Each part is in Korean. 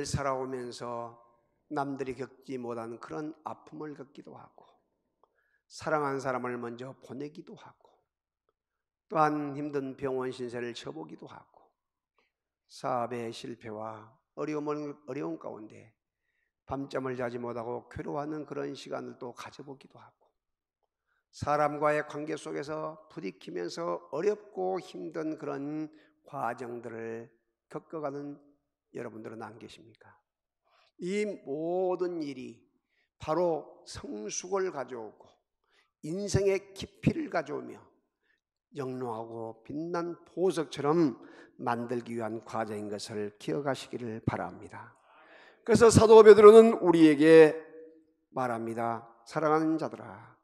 인생을 살아오면서 남들이 겪지 못한 그런 아픔을 겪기도 하고, 사랑한 사람을 먼저 보내기도 하고, 또한 힘든 병원 신세를 져보기도 하고, 사업의 실패와 어려운 가운데 밤잠을 자지 못하고 괴로워하는 그런 시간을 또 가져보기도 하고, 사람과의 관계 속에서 부딪히면서 어렵고 힘든 그런 과정들을 겪어가는 여러분들은 안 계십니까? 이 모든 일이 바로 성숙을 가져오고 인생의 깊이를 가져오며 영롱하고 빛난 보석처럼 만들기 위한 과정인 것을 기억하시기를 바랍니다. 그래서 사도 베드로는 우리에게 말합니다. 사랑하는 자들아,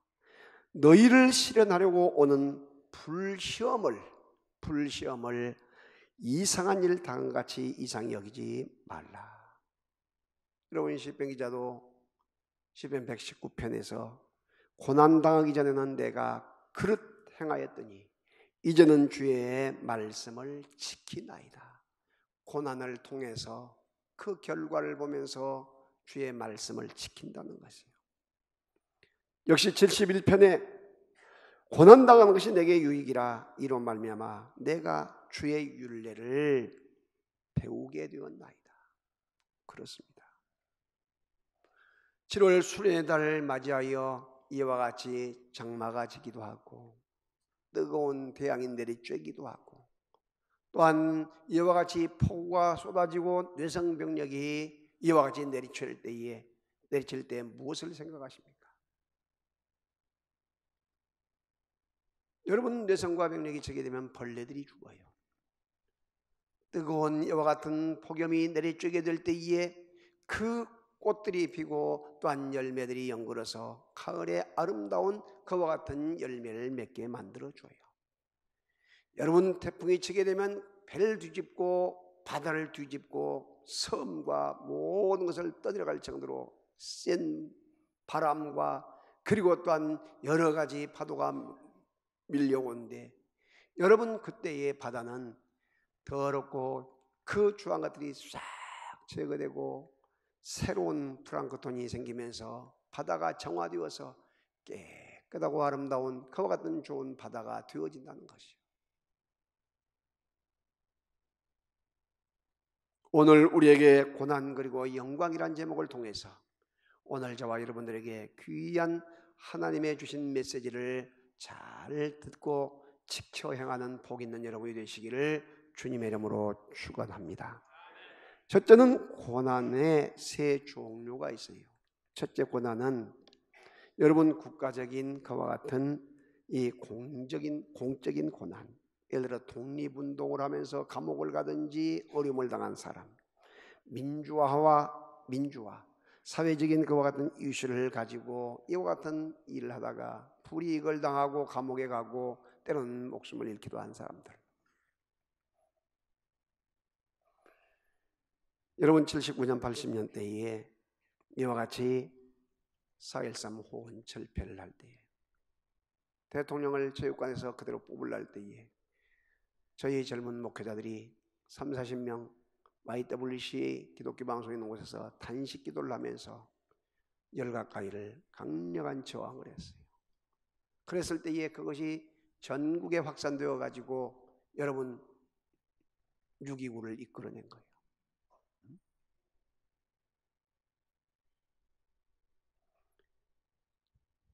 너희를 실현하려고 오는 불시험을 이상한 일 당한 같이 이상히 여기지 말라. 여러분, 시편 기자도 시편 119편에서 고난당하기 전에는 내가 그릇 행하였더니 이제는 주의 말씀을 지키나이다. 고난을 통해서 그 결과를 보면서 주의 말씀을 지킨다는 것이에요. 역시 71편에 고난당하는 것이 내게 유익이라 이로 말미암아 내가 주의 율례를 배우게 되었나이다. 그렇습니다. 7월 수련의 달을 맞이하여 이와 같이 장마가 지기도 하고 뜨거운 태양이 내리쬐기도 하고, 또한 이와 같이 폭우가 쏟아지고 뇌성병력이 이와 같이 내리칠 때에 무엇을 생각하십니까? 여러분, 뇌성과 병력이 지게 되면 벌레들이 죽어요. 뜨거운 이와 같은 폭염이 내리쬐게 될 때에 그 꽃들이 피고 또한 열매들이 연글어서 가을의 아름다운 그와 같은 열매를 맺게 만들어줘요. 여러분, 태풍이 치게 되면 배를 뒤집고 바다를 뒤집고 섬과 모든 것을 떠들어갈 정도로 센 바람과 그리고 또한 여러 가지 파도가 밀려오는데, 여러분, 그때의 바다는 더럽고 그 주황 것들이 싹 제거되고 새로운 플랑크톤이 생기면서 바다가 정화되어서 깨끗하고 아름다운 그와 같은 좋은 바다가 되어진다는 것이요. 오늘 우리에게 고난 그리고 영광이란 제목을 통해서 오늘 저와 여러분들에게 귀한 하나님의 주신 메시지를 잘 듣고 지켜 행하는 복 있는 여러분이 되시기를 주님의 이름으로 축원합니다. 첫째는 고난의 세 종류가 있어요. 첫째 고난은 여러분 국가적인 그와 같은 이 공적인 고난, 예를 들어 독립운동을 하면서 감옥을 가든지 어려움을 당한 사람, 민주화, 사회적인 그와 같은 이슈를 가지고 이와 같은 일을 하다가 불이익을 당하고 감옥에 가고 때로는 목숨을 잃기도 한 사람들. 여러분, 79년 80년대에 이와 같이 4.13 호언철폐를 할 때에 대통령을 체육관에서 그대로 뽑으려 때에 저희 젊은 목회자들이 30-40명 YWC 기독교 방송에 있는 곳에서 단식 기도를 하면서 열 가까이를 강력한 저항을 했어요. 그랬을 때에 그것이 전국에 확산되어 가지고 여러분 6.29를 이끌어낸 거예요.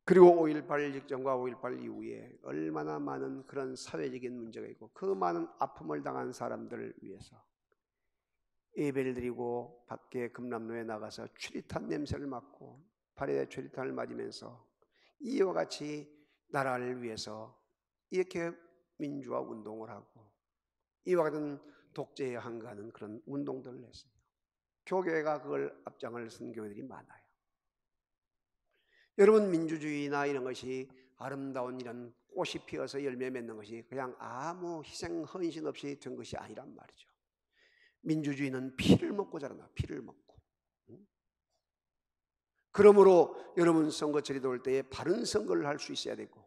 그리고 5.18 직전과 5.18 이후에 얼마나 많은 그런 사회적인 문제가 있고 그 많은 아픔을 당한 사람들을 위해서 예배를 드리고 밖에 금남로에 나가서 취릿한 냄새를 맡고 발에 취릿한을 맞으면서 이와 같이 나라를 위해서 이렇게 민주화 운동을 하고 이와 같은 독재에 항거하는 그런 운동들을 했어요. 교회가 그걸 앞장을 쓴 교회들이 많아요. 여러분, 민주주의나 이런 것이 아름다운 이런 꽃이 피어서 열매 맺는 것이 그냥 아무 희생 헌신 없이 된 것이 아니란 말이죠. 민주주의는 피를 먹고 자라나, 피를 먹고. 그러므로 여러분 선거철이 올 때에 바른 선거를 할 수 있어야 되고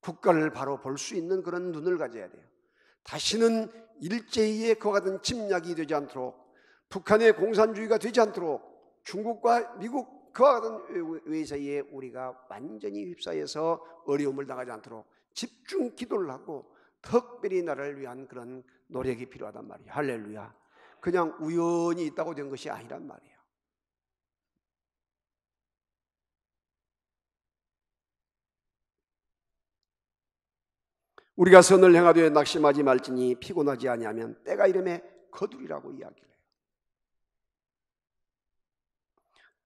국가를 바로 볼 수 있는 그런 눈을 가져야 돼요. 다시는 일제히의 그와 같은 침략이 되지 않도록 북한의 공산주의가 되지 않도록 중국과 미국 그와 같은 외세에 우리가 완전히 휩싸여서 어려움을 당하지 않도록 집중 기도를 하고 특별히 나를 위한 그런 노력이 필요하단 말이에요. 할렐루야. 그냥 우연히 있다고 된 것이 아니란 말이에요. 우리가 선을 행하되 낙심하지 말지니 피곤하지 아니하면 때가 이름에 거두리라고 이야기를 해요.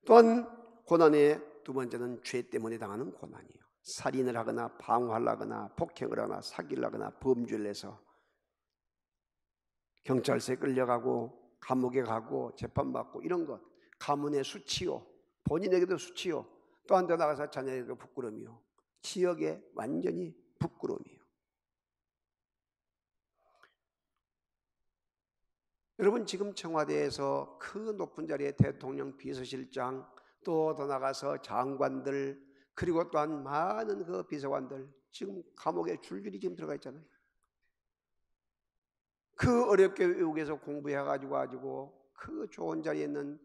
또한 고난의 두 번째는 죄 때문에 당하는 고난이에요. 살인을 하거나 방화를 하거나 폭행을 하거나 사기를 하거나 범죄를 해서 경찰서에 끌려가고 감옥에 가고 재판받고 이런 것, 가문의 수치요, 본인에게도 수치요, 또 한 데 나가서 자녀에게도 부끄러움이요, 지역에 완전히 부끄러움이요. 여러분 지금 청와대에서 그 높은 자리에 대통령, 비서실장, 또 더 나가서 장관들, 그리고 또한 많은 그 비서관들 지금 감옥에 줄줄이 지금 들어가 있잖아요. 그 어렵게 외국에서 공부해가지고 그 좋은 자리에 있는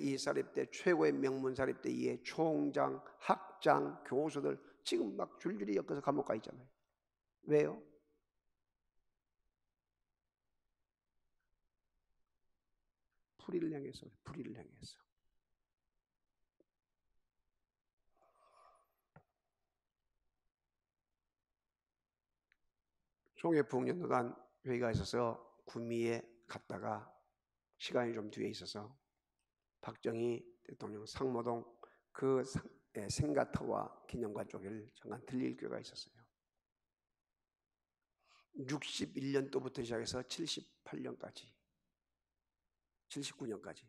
이 사립대 최고의 명문 사립대의 총장, 학장, 교수들 지금 막 줄줄이 엮어서 감옥 가 있잖아요. 왜요? 불의를 행해서, 불의를 행해서. 종회부흥연도단 회의가 있어서 구미에 갔다가 시간이 좀 뒤에 있어서 박정희 대통령 상모동 그 생가터와 기념관 쪽을 잠깐 들릴 기회가 있었어요. 61년도부터 시작해서 78년까지 79년까지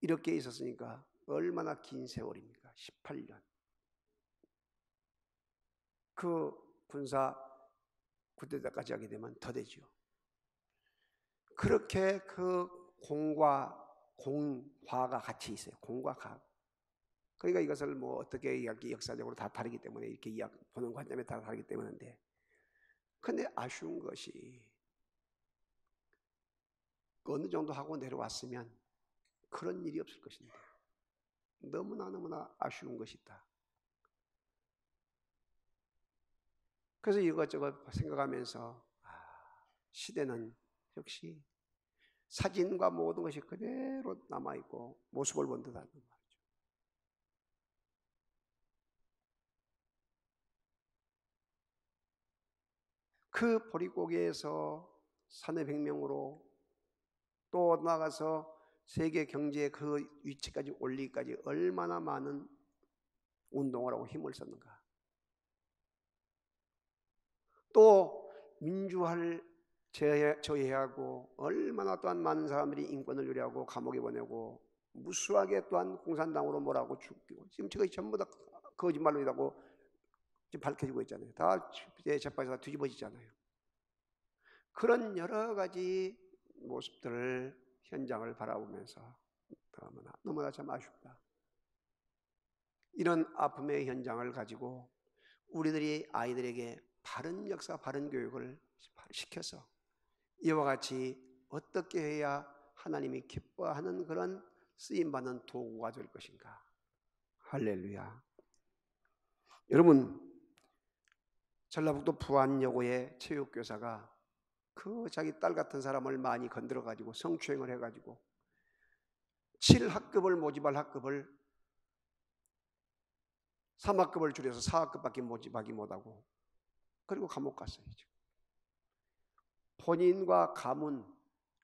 이렇게 있었으니까 얼마나 긴 세월입니까? 18년. 그 군사 쿠데타까지 하게 되면 더 되죠. 그렇게 그 공화가 같이 있어요. 공과 가. 그러니까 이것을 뭐 어떻게 역사적으로 다 다르기 때문에 이렇게 보는 관점에 다 다르기 때문인데, 근데 아쉬운 것이 어느 정도 하고 내려왔으면 그런 일이 없을 것인데 너무나 아쉬운 것이다. 그래서 이것저것 생각하면서 시대는 역시 사진과 모든 것이 그대로 남아있고 모습을 본 듯하단 말이죠. 그 보릿고개에서 산의 백명으로 또 나가서 세계 경제의 그 위치까지 올리기까지 얼마나 많은 운동을 하고 힘을 썼는가. 또 민주화를 저해하고 얼마나 또한 많은 사람들이 인권을 요리하고 감옥에 보내고 무수하게 또한 공산당으로 몰아고 죽이고 지금 저것이 전부 다 거짓말로라고 밝혀지고 있잖아요. 다 재판에서 뒤집어지잖아요. 그런 여러 가지 모습들을 현장을 바라보면서 너무나 참 아쉽다. 이런 아픔의 현장을 가지고 우리들이 아이들에게 바른 역사, 바른 교육을 시켜서 이와 같이 어떻게 해야 하나님이 기뻐하는 그런 쓰임받는 도구가 될 것인가. 할렐루야. 여러분, 전라북도 부안여고의 체육교사가 그 자기 딸 같은 사람을 많이 건드려가지고 성추행을 해가지고 7학급을 모집할 학급을 3학급을 줄여서 4학급밖에 모집하기 못하고 그리고 감옥 갔어요. 본인과 가문,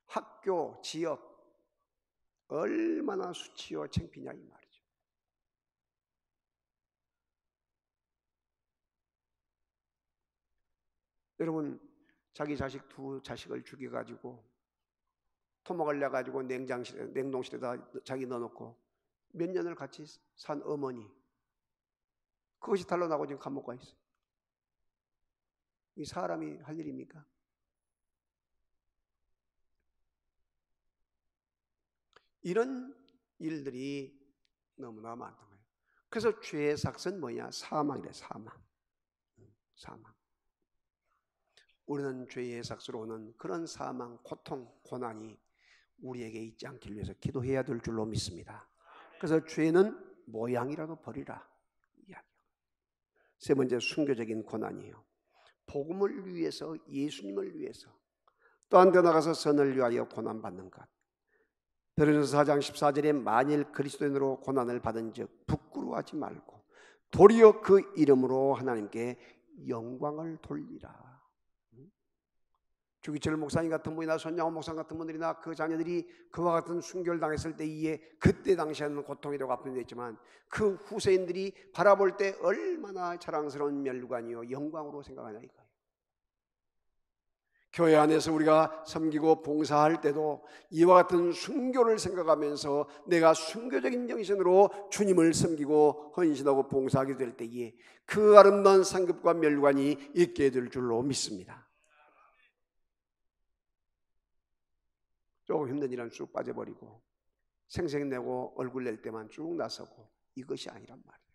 학교, 지역 얼마나 수치요 창피냐 이 말이죠. 여러분 자기 자식 두 자식을 죽여가지고 토막을 내가지고 냉동실에다 자기 넣어놓고 몇 년을 같이 산 어머니 그것이 탄로나고 지금 감옥 가 있어요. 이 사람이 할 일입니까? 이런 일들이 너무나 많단 말이에요. 그래서 죄의 삭은 뭐냐? 사망이래. 사망. 우리는 죄의 삭스로 오는 그런 사망, 고통, 고난이 우리에게 있지 않기 위해서 기도해야 될 줄로 믿습니다. 그래서 죄는 모양이라도 버리라. 세 번째, 순교적인 고난이에요. 복음을 위해서, 예수님을 위해서, 또 한 데 나가서 선을 위하여 고난받는 것. 베드로전서 4장 14절에 만일 그리스도인으로 고난을 받은 즉 부끄러워하지 말고 도리어 그 이름으로 하나님께 영광을 돌리라. 주기철 목사님 같은 분이나 손양호 목사님 같은 분들이나 그 자녀들이 그와 같은 순교를 당했을 때에 그때 당시에는 고통이 되고 아픔이 됐지만 그 후세인들이 바라볼 때 얼마나 자랑스러운 멸관이요 영광으로 생각하냐 이거예요. 교회 안에서 우리가 섬기고 봉사할 때도 이와 같은 순교를 생각하면서 내가 순교적인 정신으로 주님을 섬기고 헌신하고 봉사하게 될 때에 그 아름다운 상급과 멸관이 있게 될 줄로 믿습니다. 조금 힘든 일은 쭉 빠져버리고 생색내고 얼굴 낼 때만 쭉 나서고 이것이 아니란 말이에요.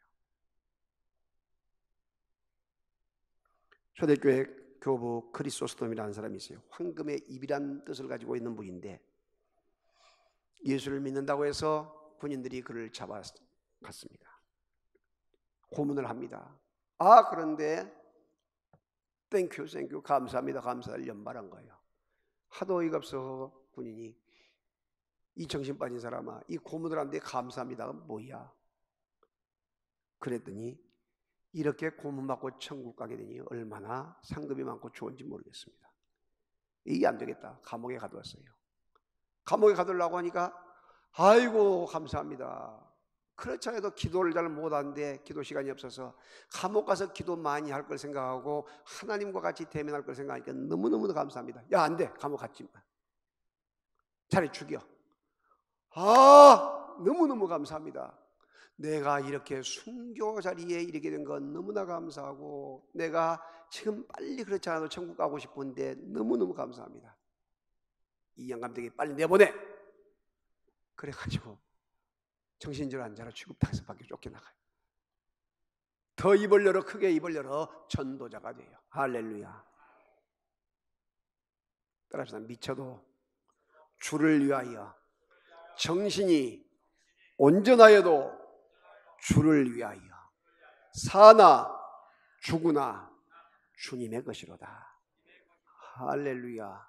초대교회 교부 크리소스톰이라는 사람이 있어요. 황금의 입이란 뜻을 가지고 있는 분인데 예수를 믿는다고 해서 군인들이 그를 잡아갔습니다. 고문을 합니다. 그런데 땡큐 감사합니다 감사를 연발한 거예요. 하도 어이가 없어 군인이 이 정신 빠진 사람아 이 고문을 하는데 감사합니다가 뭐야? 그랬더니 이렇게 고문받고 천국 가게 되니 얼마나 상급이 많고 좋은지 모르겠습니다. 이게 안 되겠다. 감옥에 가두었어요. 감옥에 가두려고 하니까 아이고 감사합니다. 그렇지 않아도 기도를 잘 못하는데 기도 시간이 없어서 감옥 가서 기도 많이 할 걸 생각하고 하나님과 같이 대면할 걸 생각하니까 너무너무 감사합니다. 야 안 돼. 감옥 갔지 마. 차라리 죽여. 너무너무 감사합니다. 내가 이렇게 순교 자리에 이르게 된 건 너무나 감사하고 내가 지금 빨리 그렇지 않아도 천국 가고 싶은데 너무너무 감사합니다. 이 영감되게 빨리 내보내. 그래가지고 정신줄 안 자라 취급당해서 밖에 쫓겨나가요. 더 입을 열어 크게 입을 열어 전도자가 돼요. 할렐루야. 따라서 미쳐도 주를 위하여 정신이 온전하여도 주를 위하여 사나 죽으나 주님의 것이로다. 할렐루야.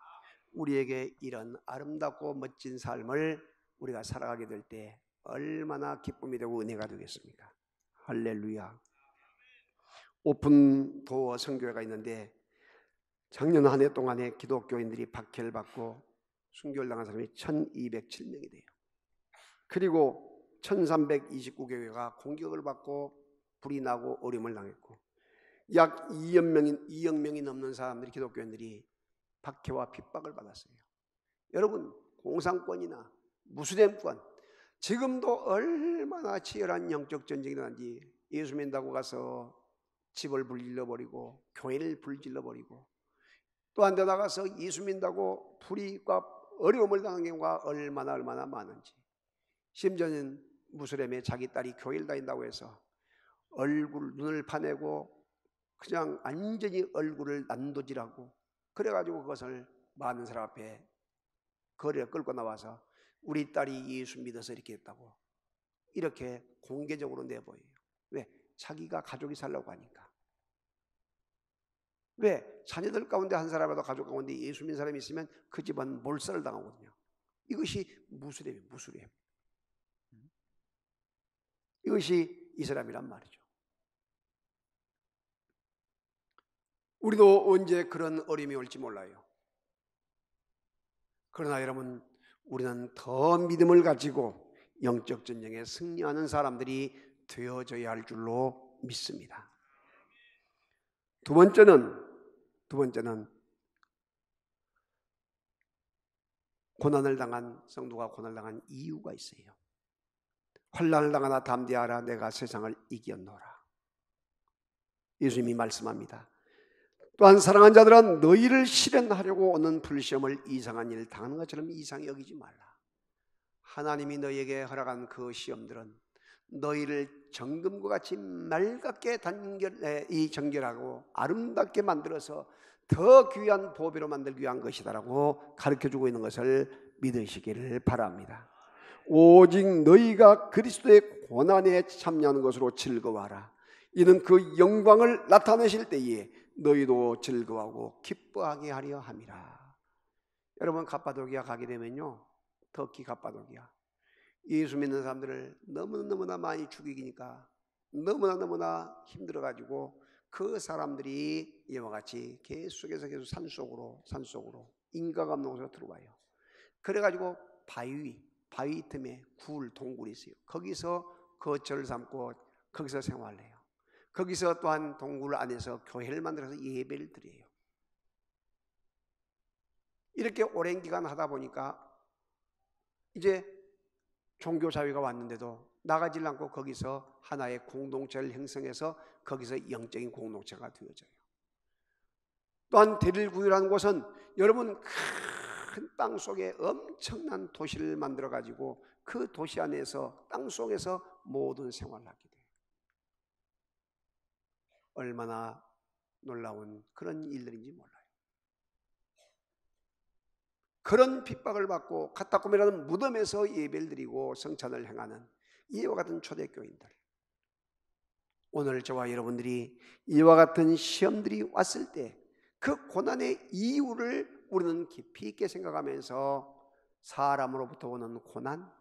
우리에게 이런 아름답고 멋진 삶을 우리가 살아가게 될 때 얼마나 기쁨이 되고 은혜가 되겠습니까? 할렐루야. 오픈 도어 선교회가 있는데 작년 한 해 동안에 기독교인들이 박해를 받고 순교를 당한 사람이 1207명이 돼요. 그리고 1329교회가 공격을 받고 불이 나고 어려움을 당했고 약 2억 명이 넘는 사람들이 기독교인들이 박해와 핍박을 받았어요. 여러분 공산권이나 무슬림권 지금도 얼마나 치열한 영적 전쟁이 나는지 예수 믿는다고 가서 집을 불질러버리고 교회를 불질러버리고 또 한 데 나가서 예수 믿는다고 불이과 어려움을 당한 경우가 얼마나 많은지 심지어는 무슬림의 자기 딸이 교회를 다닌다고 해서 눈을 파내고 그냥 완전히 얼굴을 난도질하고 그래가지고 그것을 많은 사람 앞에 거리에 끌고 나와서 우리 딸이 예수 믿어서 이렇게 했다고 이렇게 공개적으로 내보여요. 왜? 자기가 가족이 살려고 하니까. 왜? 자녀들 가운데 한 사람이라도 가족 가운데 예수 믿는 사람이 있으면 그 집은 몰살을 당하거든요. 이것이 무슬림이에요. 무슬림. 이것이 이스라엘이란 말이죠. 우리도 언제 그런 어려움이 올지 몰라요. 그러나 여러분 우리는 더 믿음을 가지고 영적 전쟁에 승리하는 사람들이 되어져야 할 줄로 믿습니다. 두 번째는 고난을 당한 성도가 고난을 당한 이유가 있어요. 환난을 당하나 담대하라 내가 세상을 이겼노라. 예수님이 말씀합니다. 또한 사랑하는 자들아 너희를 실현하려고 오는 불시험을 이상한 일을 당하는 것처럼 이상히 여기지 말라. 하나님이 너희에게 허락한 그 시험들은 너희를 정금과 같이 맑게 정결하고 아름답게 만들어서 더 귀한 보배로 만들기 위한 것이다라고 가르쳐주고 있는 것을 믿으시기를 바랍니다. 오직 너희가 그리스도의 고난에 참여하는 것으로 즐거워하라. 이는 그 영광을 나타내실 때에 너희도 즐거워하고 기뻐하게 하려 함이라. 여러분, 갑바도기아 가게 되면요, 터키 갑바도기아, 예수 믿는 사람들을 너무나 많이 죽이니까 너무나 힘들어가지고 그 사람들이 이와 같이 계속해서 계속 산속으로 인가가 없는 곳으로 들어와요. 그래가지고 바위 틈에 동굴이 있어요. 거기서 거처를 삼고 거기서 생활을 해요. 거기서 또한 동굴 안에서 교회를 만들어서 예배를 드려요. 이렇게 오랜 기간 하다 보니까 이제 종교 자유가 왔는데도 나가질 않고 거기서 하나의 공동체를 형성해서 거기서 영적인 공동체가 되어져요. 또한 데릴구유라는 곳은 여러분 큰 땅 속에 엄청난 도시를 만들어 가지고 그 도시 안에서 땅 속에서 모든 생활을 하게 돼요. 얼마나 놀라운 그런 일들인지 몰라요. 그런 핍박을 받고 카타콤이라는 무덤에서 예배를 드리고 성찬을 행하는 이와 같은 초대교인들, 오늘 저와 여러분들이 이와 같은 시험들이 왔을 때 그 고난의 이유를 우리는 깊이 있게 생각하면서 사람으로부터 오는 고난,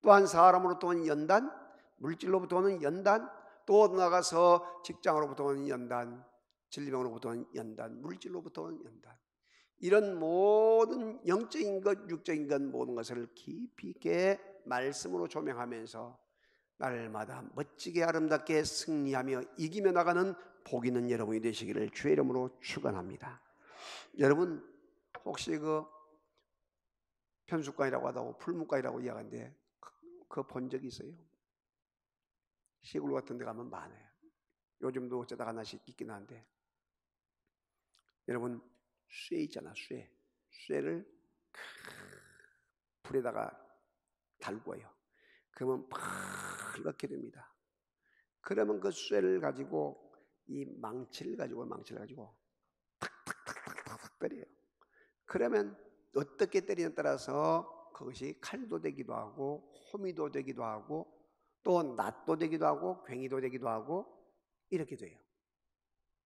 또한 사람으로부터 오는 연단, 물질로부터 오는 연단, 또 나가서 직장으로부터 오는 연단, 질병으로부터 오는 연단, 물질로부터 오는 연단, 이런 모든 영적인 것, 육적인 것 모든 것을 깊이 있게 말씀으로 조명하면서 날마다 멋지게 아름답게 승리하며 이기며 나가는 복 있는 여러분이 되시기를 주의 이름으로 축원합니다. 여러분, 혹시 그 편숫관이라고 하다고 풀무관이라고 이야기하는데 그거 본 적이 있어요? 시골 같은 데 가면 많아요. 요즘도 어쩌다가 하나씩 있긴 한데, 여러분, 쇠 있잖아, 쇠를 불에다가 달구어요. 그러면 이렇게 됩니다. 그러면 그 쇠를 가지고 이 망치를 가지고 탁탁탁탁탁 때려요. 그러면 어떻게 때리냐에 따라서 그것이 칼도 되기도 하고 호미도 되기도 하고 또 낫도 되기도 하고 괭이도 되기도 하고 이렇게 돼요.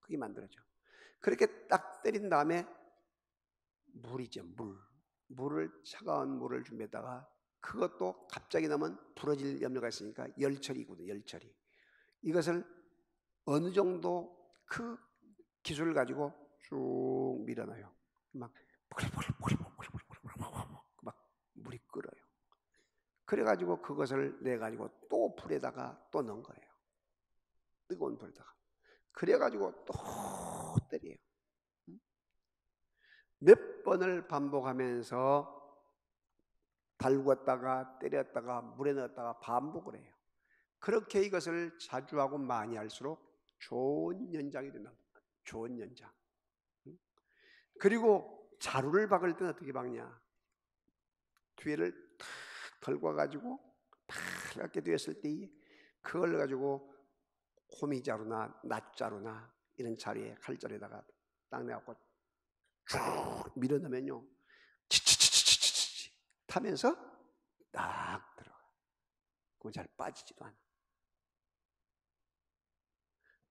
그게 만들어져. 그렇게 딱 때린 다음에 물이죠, 물을 차가운 물을 준비했다가 그것도 갑자기 나면 부러질 염려가 있으니까 열처리거든요. 열처리. 이것을 어느 정도 그 기술을 가지고 쭉 밀어놔요. 막 물이 끓어요. 그래가지고 그것을 내가지고 또 불에다가 또 넣은 거예요. 뜨거운 불에다가. 그래가지고 또 때려요. 몇 번을 반복하면서 달궜다가 때렸다가 물에 넣었다가 반복을 해요. 그렇게 이것을 자주 하고 많이 할수록 좋은 연장이 된다. 좋은 연장. 그리고 자루를 박을 때는 어떻게 박냐? 뒤에를 탁 덜궈가지고 파랗게 되었을 때 그걸 가지고 호미자루나 낫자루나 이런 자루에 칼자루에다가 딱 내갖고 쭉 밀어넣으면요 치치치치치치 타면서 딱 들어가. 그거 잘 빠지지도 않아.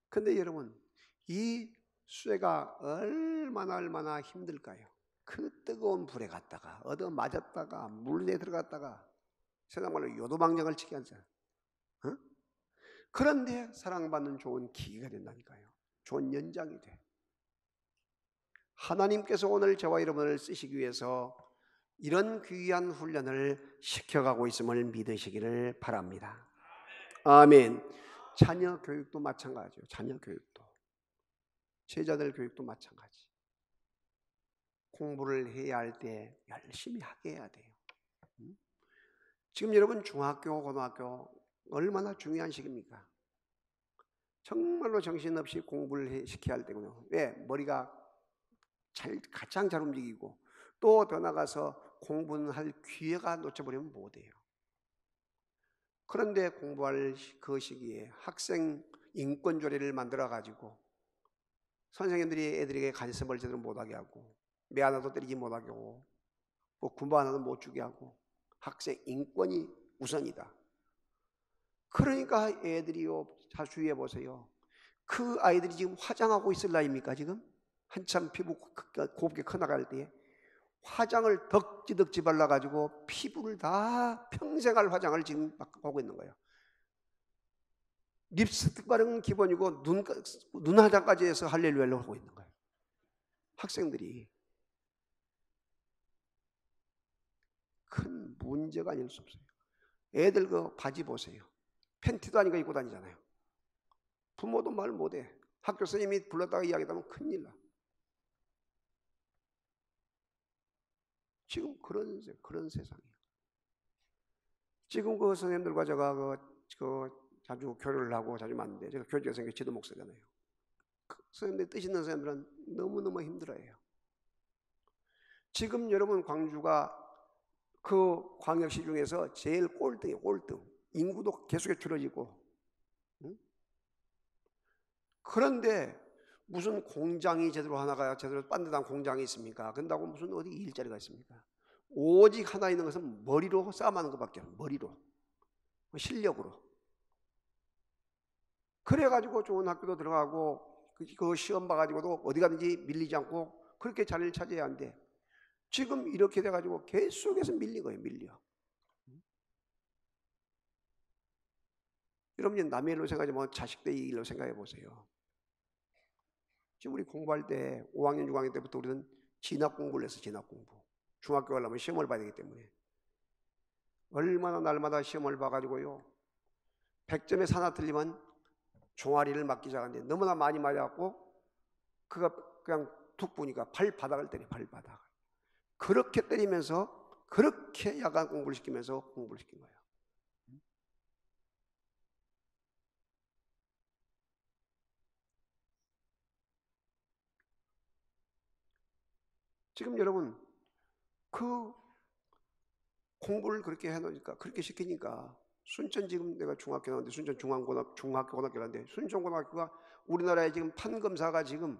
근데 여러분, 이 쇠가 얼마나 힘들까요? 그 뜨거운 불에 갔다가 얻어 맞았다가 물에 들어갔다가 세상 말로 요도방정을 치게 하잖아. 어? 그런데 사랑받는 좋은 기회가 된다니까요. 좋은 연장이 돼. 하나님께서 오늘 저와 여러분을 쓰시기 위해서 이런 귀한 훈련을 시켜가고 있음을 믿으시기를 바랍니다. 아멘. 자녀 교육도 마찬가지예요. 자녀 교육도. 제자들 교육도 마찬가지. 공부를 해야 할 때 열심히 하게 해야 돼요. 지금 여러분 중학교, 고등학교 얼마나 중요한 시기입니까? 정말로 정신없이 공부를 시켜야 할 때군요. 왜? 머리가 가장 잘 움직이고 또 더 나가서 공부는 할 기회가 놓쳐버리면 못해요. 그런데 공부할 그 시기에 학생 인권조례를 만들어가지고 선생님들이 애들에게 간섭을 제대로 못하게 하고 매 하나도 때리지 못하게 하고 뭐 군부 하나도 못 주게 하고 학생 인권이 우선이다. 그러니까 애들이요, 자 주의해 보세요. 그 아이들이 지금 화장하고 있을 나이입니까? 지금 한참 피부 곱게 커나갈 때에 화장을 덕지덕지 발라가지고 피부를 다 평생 할 화장을 지금 하고 있는 거예요. 립스틱 바르는 기본이고 눈 화장까지 해서 할렐루야를 하고 있는 거예요. 학생들이. 큰 문제가 아닐 수 없어요. 애들 그 바지 보세요. 팬티도 아니고 입고 다니잖아요. 부모도 말 못해. 학교 선생님이 불렀다가 이야기하면 큰일 나. 지금 그런 세상이에요. 지금 그 선생님들과 제가 자주 교류를 하고 자주 만나는데, 제가 교육에 생겨 지도 목사잖아요. 그 선생님들 뜻 있는 선생님들은 너무너무 힘들어해요. 지금 여러분 광주가 그 광역시 중에서 제일 꼴등이에요. 꼴등. 인구도 계속해서 줄어지고. 응? 그런데 무슨 공장이 하나가 제대로 빤듯한 공장이 있습니까? 그런다고 무슨 어디 일자리가 있습니까? 오직 하나 있는 것은 머리로 싸움하는 것밖에 없어요. 머리로. 실력으로. 그래가지고 좋은 학교도 들어가고 그 시험 봐가지고도 어디 가든지 밀리지 않고 그렇게 자리를 차지해야 하는데, 지금 이렇게 돼가지고 계속해서 밀린 거예요. 밀려. 여러분 남의 일로 생각하지 말고 자식들의 일로 생각해 보세요. 지금 우리 공부할 때 5학년 6학년 때부터 우리는 진학 공부를 해서 진학 공부. 중학교 가려면 시험을 봐야 되기 때문에 얼마나 날마다 시험을 봐가지고요, 100점에 하나 틀리면 종아리를 맞기 시작하는데 너무나 많이 맞아갖고 그가 그냥 툭 보니까 발바닥을 때려. 발바닥. 그렇게 때리면서 그렇게 야간 공부를 시키면서 공부를 시킨 거예요. 지금 여러분 그 공부를 그렇게 해놓으니까, 그렇게 시키니까, 순천 지금 내가 중학교 나왔는데 순천 중학고등학교 나왔는데 순천고등학교가 우리나라에 지금 판검사가 지금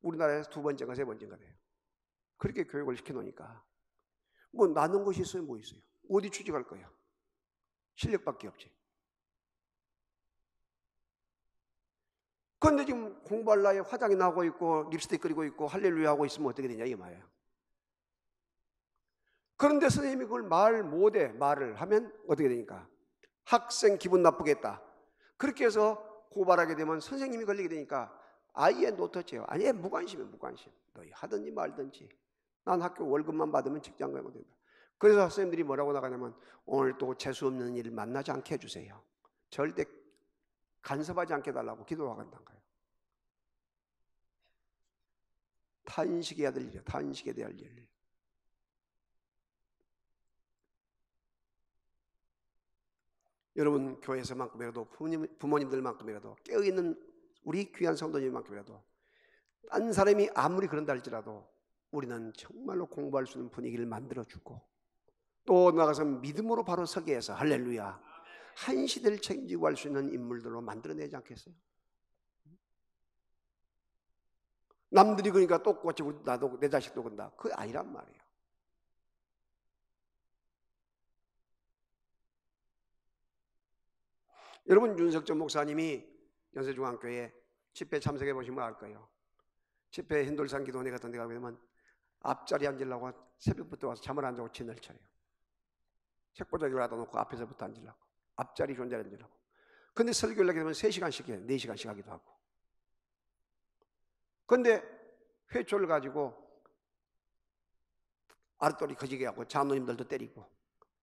우리나라에서 2번째인가 3번째인가 돼요. 그렇게 교육을 시켜놓으니까 뭐 나는 것이 있어요? 뭐 있어요? 어디 취직할 거야? 실력밖에 없지. 그런데 지금 공부할 나이에 화장이 나고 있고 립스틱 그리고 있고 할렐루야 하고 있으면 어떻게 되냐 이 말이에요. 그런데 선생님이 그걸 말 못해. 말을 하면 어떻게 되니까 학생 기분 나쁘겠다. 그렇게 해서 고발하게 되면 선생님이 걸리게 되니까 아예 노터치예요. 아예 무관심이에요. 무관심. 너희 하든지 말든지 난 학교 월급만 받으면 직장 가면 된다. 그래서 선생님들이 뭐라고 나가냐면 오늘 또 재수없는 일 만나지 않게 해주세요. 절대 간섭하지 않게 해달라고 기도하간다는 거예요. 탄식해야 될 일이에요. 탄식해야 될 일. 여러분 교회에서만큼이라도 부모님들만큼이라도 깨어있는 우리 귀한 성도님만큼이라도 딴 사람이 아무리 그런다 할지라도 우리는 정말로 공부할 수 있는 분위기를 만들어주고 또 나가서 믿음으로 바로 서게 해서 할렐루야 한 시대를 책임지고 할 수 있는 인물들로 만들어내지 않겠어요? 남들이 그러니까 똑같이 나도 내 자식도 그런다. 그게 아니란 말이에요. 여러분 윤석전 목사님이 연세중앙교회 집회 참석해 보시면 알 거예요. 집회 hin돌산 기도원에 같은 데 가게 되면 앞자리에 앉으려고 새벽부터 와서 잠을 안 자고 진을 쳐요. 책보자기를 갖다 놓고 앞에서부터 앉으려고. 앞자리 존자리 앉으려고. 근데 설교를 하게 되면 3시간씩 해요. 4시간씩 하기도 하고. 근데 회초를 가지고 아랫돌이 거지게 하고 장로님들도 때리고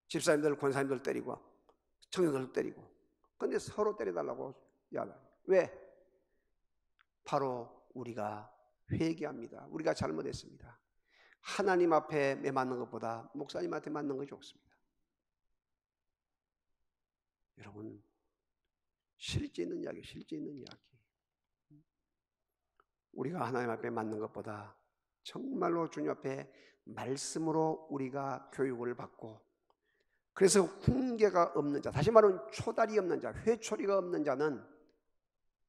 집사님들 권사님들 때리고 청년들도 때리고. 근데 서로 때려달라고 이야기해요. 왜? 바로 우리가 회개합니다. 우리가 잘못했습니다. 하나님 앞에 맞는 것보다 목사님한테 맞는 것이 좋습니다. 여러분 실제 있는 이야기, 실제 있는 이야기. 우리가 하나님 앞에 맞는 것보다 정말로 주님 앞에 말씀으로 우리가 교육을 받고 그래서 훈계가 없는 자, 다시 말하면 초달이 없는 자, 회초리가 없는 자는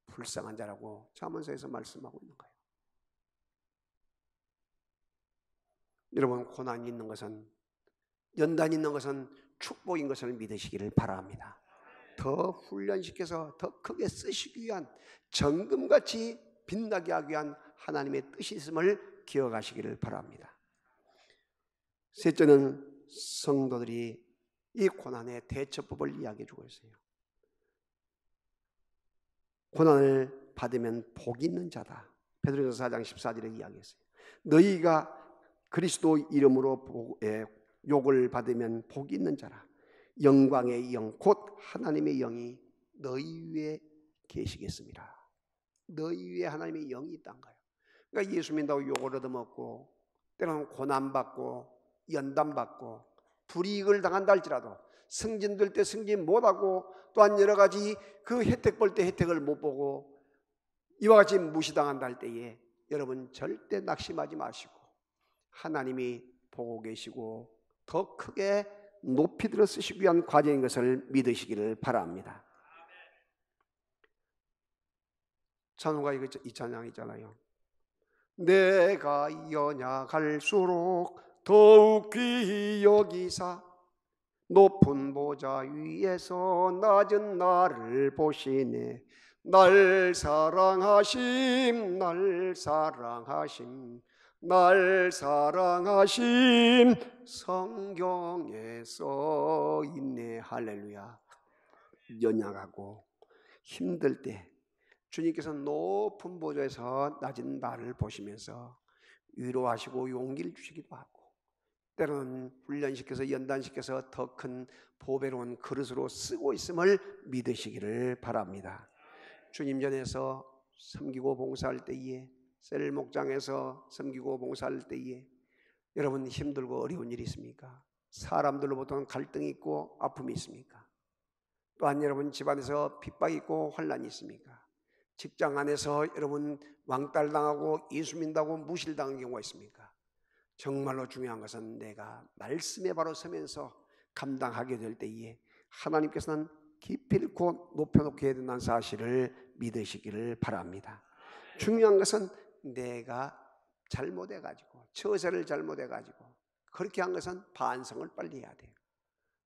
불쌍한 자라고 잠언서에서 말씀하고 있는 거예요. 여러분 고난이 있는 것은 연단이 있는 것은 축복인 것을 믿으시기를 바랍니다. 더 훈련시켜서 더 크게 쓰시기 위한, 정금같이 빛나게 하기 위한 하나님의 뜻이 있음을 기억하시기를 바랍니다. 셋째는 성도들이 이 고난의 대처법을 이야기해 주고 있어요. 고난을 받으면 복이 있는 자다. 베드로전서 4장 14절에 이야기했어요. 너희가 그리스도 이름으로 욕을 받으면 복이 있는 자라. 영광의 영 곧 하나님의 영이 너희 위에 계시겠습니다. 너희 위에 하나님의 영이 있단 거예요. 그러니까 예수 믿는다고 욕을 얻어먹고 때로는 고난받고 연단받고 불이익을 당한다 할지라도 승진될 때 승진 못하고 또한 여러 가지 그 혜택 볼 때 혜택을 못 보고 이와 같이 무시당한다 할 때에 여러분 절대 낙심하지 마시고 하나님이 보고 계시고 더 크게 높이 들어 쓰시기 위한 과정인 것을 믿으시기를 바랍니다. 찬호가 이 찬양 있잖아요. 내가 연약할수록 더욱 귀히 여기사 높은 보좌 위에서 낮은 나를 보시네. 날 사랑하심 날 사랑하심 날 사랑하심 성경에 써있네. 할렐루야. 연약하고 힘들 때 주님께서 높은 보좌에서 낮은 나를 보시면서 위로하시고 용기를 주시기도 하고 때로는 훈련시켜서 연단시켜서 더 큰 보배로운 그릇으로 쓰고 있음을 믿으시기를 바랍니다. 주님 전에서 섬기고 봉사할 때에 셀 목장에서 섬기고 봉사할 때에 여러분 힘들고 어려운 일이 있습니까? 사람들로부터는 갈등이 있고 아픔이 있습니까? 또한 여러분 집안에서 핍박이 있고 환난이 있습니까? 직장 안에서 여러분 왕따당하고 예수 믿는다고 무시당한 경우가 있습니까? 정말로 중요한 것은 내가 말씀에 바로 서면서 감당하게 될 때에 하나님께서는 기필코 높여놓게 해야 된다는 사실을 믿으시기를 바랍니다. 중요한 것은 내가 잘못해가지고 처세를 잘못해가지고 그렇게 한 것은 반성을 빨리 해야 돼요.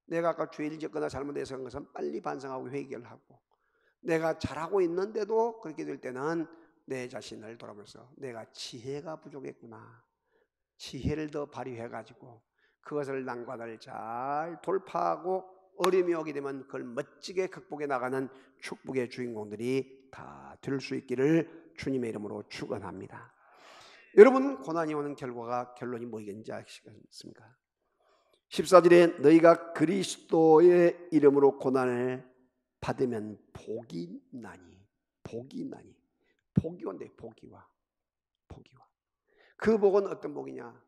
내가 아까 죄를 짓거나 잘못해서 한 것은 빨리 반성하고 회개하고 내가 잘하고 있는데도 그렇게 될 때는 내 자신을 돌아보면서 내가 지혜가 부족했구나. 지혜를 더 발휘해가지고 그것을 난관을 잘 돌파하고 어려움이 오게 되면 그걸 멋지게 극복해 나가는 축복의 주인공들이 다 될 수 있기를 주님의 이름으로 축원합니다. 여러분 고난이 오는 결론이 뭐이겠는지 아시겠습니까? 14절에 너희가 그리스도의 이름으로 고난을 받으면 복이 나니 복이 온대. 복이와 그 복은 어떤 복이냐?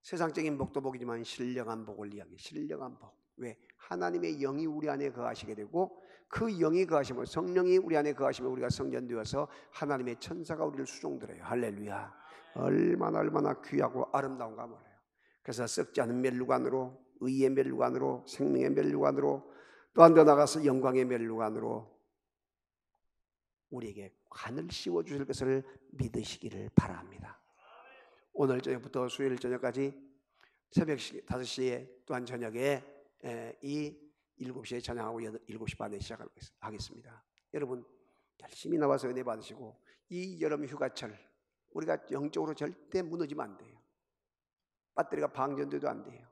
세상적인 복도 복이지만 신령한 복을 이야기해. 신령한 복. 왜? 하나님의 영이 우리 안에 거하시게 되고 그 영이 거하시면 성령이 우리 안에 거하시면 우리가 성전되어서 하나님의 천사가 우리를 수종들어요. 할렐루야. 얼마나 귀하고 아름다운가 몰라요. 그래서 썩지 않은 멸류관으로 의의 멸류관으로 생명의 멸류관으로 또한 더 나가서 영광의 멸류관으로 우리에게 관을 씌워주실 것을 믿으시기를 바랍니다. 오늘 저녁부터 수요일 저녁까지 새벽 5시에 또한 저녁에 이 7시에 찬양하고 7시 반에 시작하겠습니다. 여러분 열심히 나와서 은혜 받으시고 이 여름 휴가철 우리가 영적으로 절대 무너지면 안 돼요. 배터리가 방전돼도 안 돼요.